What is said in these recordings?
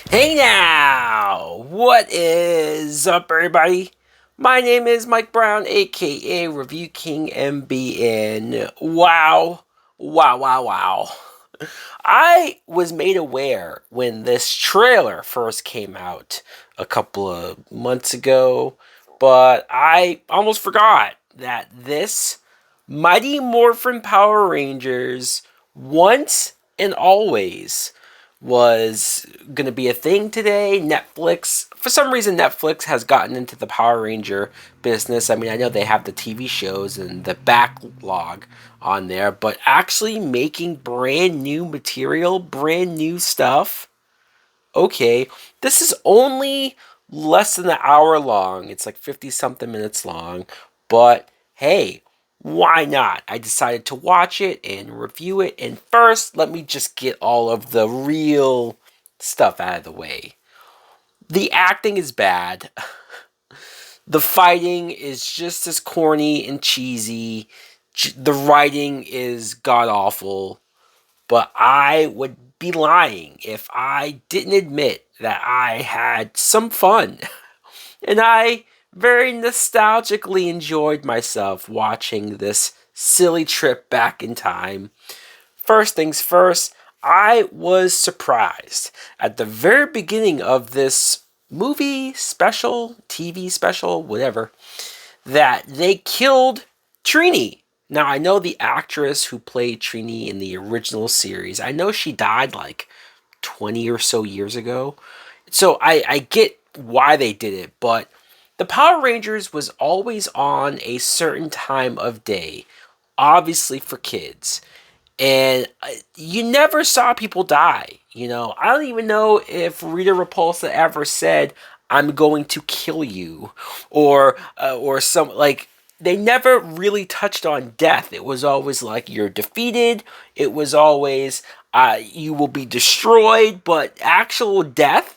Hey now! What is up, everybody? My name is Mike Brown, aka Review King MBN. Wow, wow. I was made aware when this trailer first came out a couple of months ago, but I almost forgot that this Mighty Morphin Power Rangers once and always was going to be a thing today. Netflix, for some reason, Netflix has gotten into the Power Ranger business. I mean, I know they have the TV shows and the backlog on there, but actually making brand new material, brand new stuff. Okay, this is only less than an hour long. It's like 50 something minutes long, but hey, why not? I decided to watch it and review it. And first, let me just get all of the real stuff out of the way. The acting is bad. The fighting is just as corny and cheesy. The writing is god awful. But I would be lying if I didn't admit that I had some fun. And I very nostalgically enjoyed myself watching this silly trip back in time. First things first, I was surprised at the very beginning of this movie special, TV special, whatever, that they killed Trini. Now, I know the actress who played Trini in the original series. I know she died like 20 or so years ago. So I get why they did it, but the Power Rangers was always on a certain time of day, obviously for kids. And you never saw people die. I don't even know if Rita Repulsa ever said, "I'm going to kill you," or some like they never really touched on death. It was always like you're defeated. It was always you will be destroyed, but actual death.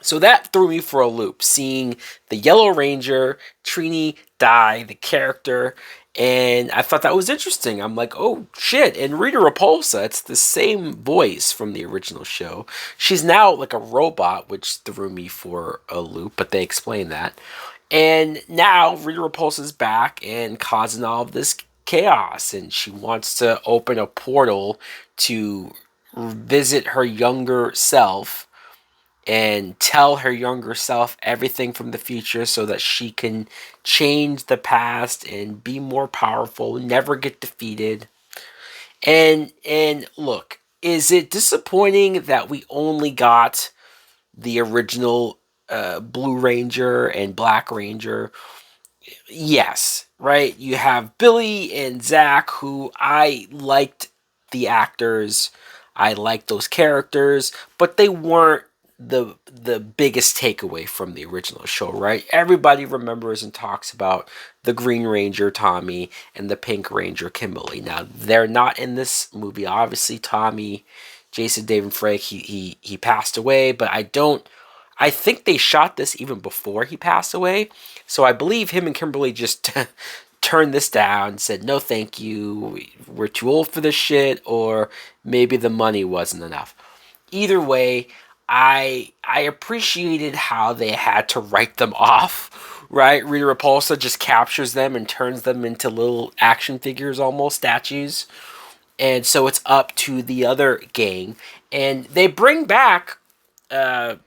So that threw me for a loop, seeing the Yellow Ranger, Trini, die, the character, and I thought that was interesting. I'm like, oh shit, and Rita Repulsa, it's the same voice from the original show. She's now like a robot, which threw me for a loop, but they explained that. And now Rita Repulsa's back and causing all of this chaos, and she wants to open a portal to visit her younger self and tell her younger self everything from the future so that she can change the past and be more powerful, never get defeated. And look, is it disappointing that we only got the original Blue Ranger and Black Ranger? Yes, right? You have Billy and Zach, who I liked the actors. I liked those characters, but they weren't the biggest takeaway from the original show, right? Everybody remembers and talks about the Green Ranger Tommy and the Pink Ranger Kimberly. Now they're not in this movie. Obviously, Tommy, Jason David Frank, he passed away, but I think they shot this even before he passed away. So I believe him and Kimberly just turned this down, said no thank you, we're too old for this shit, or maybe the money wasn't enough. Either way, I appreciated how they had to write them off, right? Rita Repulsa just captures them and turns them into little action figures, almost statues. And so it's up to the other gang. And they bring back uh,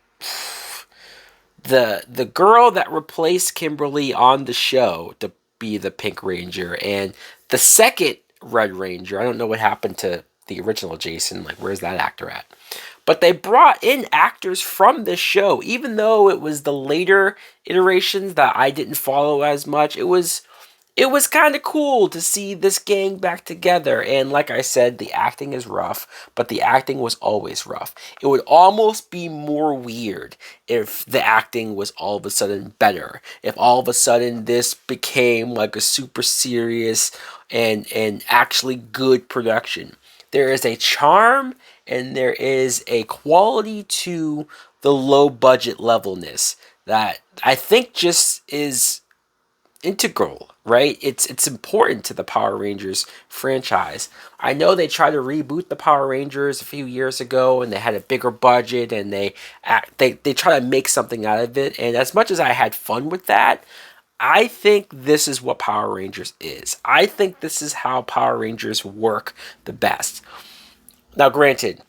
the girl that replaced Kimberly on the show to be the Pink Ranger, and the second Red Ranger. I don't know what happened to the original Jason. Like, where's that actor at? But they brought in actors from this show, even though it was the later iterations that I didn't follow as much. It was kind of cool to see this gang back together. And like I said, the acting is rough, but the acting was always rough. It would almost be more weird if the acting was all of a sudden better. If all of a sudden this became like a super serious and actually good production. There is a charm and there is a quality to the low budget levelness that I think just is integral right? It's important to the Power Rangers franchise. I know they tried to reboot the Power Rangers a few years ago, and they had a bigger budget, and they try to make something out of it. And as much as I had fun with that, I think this is what Power Rangers is. I think this is how Power Rangers work the best. Now, granted,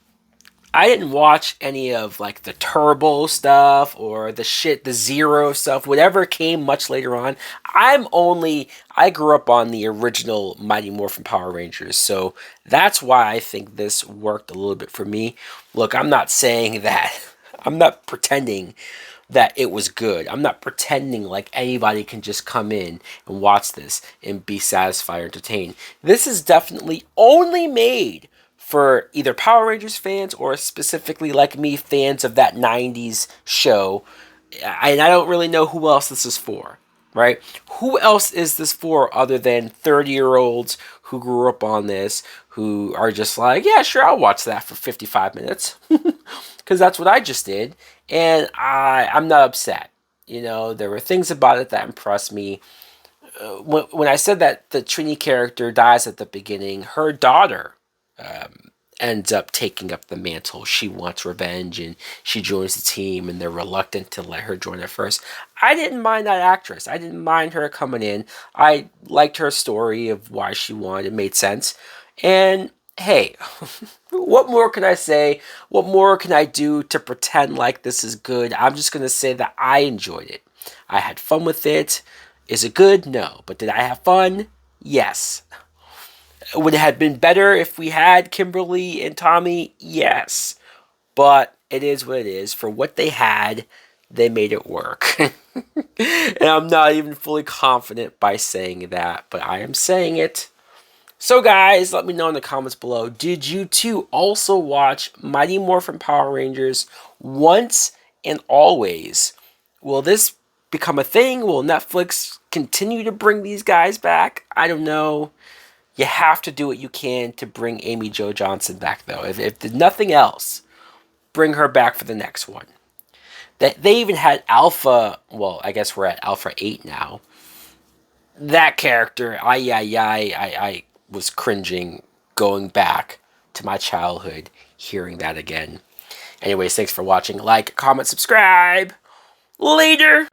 I didn't watch any of like the Turbo stuff or the Zero stuff, whatever came much later on. I grew up on the original Mighty Morphin Power Rangers, so that's why I think this worked a little bit for me. Look, I'm not saying that, I'm not pretending that it was good. I'm not pretending like anybody can just come in and watch this and be satisfied or entertained. This is definitely only made for either Power Rangers fans or specifically like me, fans of that 90s show. And I don't really know who else this is for, right? Who else is this for other than 30-year-olds who grew up on this, who are just like, yeah, sure, I'll watch that for 55 minutes. Because that's what I just did. And I'm not upset. You know, there were things about it that impressed me. When I said that the Trini character dies at the beginning, her daughter ends up taking up the mantle. She wants revenge and she joins the team, and they're reluctant to let her join at first. I didn't mind that actress. I didn't mind her coming in. I liked her story of why she wanted. It made sense. And hey, what more can I say? What more can I do to pretend like this is good? I'm just going to say that I enjoyed it. I had fun with it. Is it good? No. But did I have fun? Yes. Would it have been better if we had Kimberly and Tommy? Yes. But it is what it is. For what they had, they made it work. And I'm not even fully confident by saying that, but I am saying it. So guys, let me know in the comments below. Did you too also watch Mighty Morphin Power Rangers once and always? Will this become a thing? Will Netflix continue to bring these guys back? I don't know. You have to do what you can to bring Amy Jo Johnson back, though. If nothing else, bring her back for the next one. They even had Alpha. Well, I guess we're at Alpha 8 now. That character, I was cringing going back to my childhood, hearing that again. Anyways, thanks for watching. Like, comment, subscribe. Later.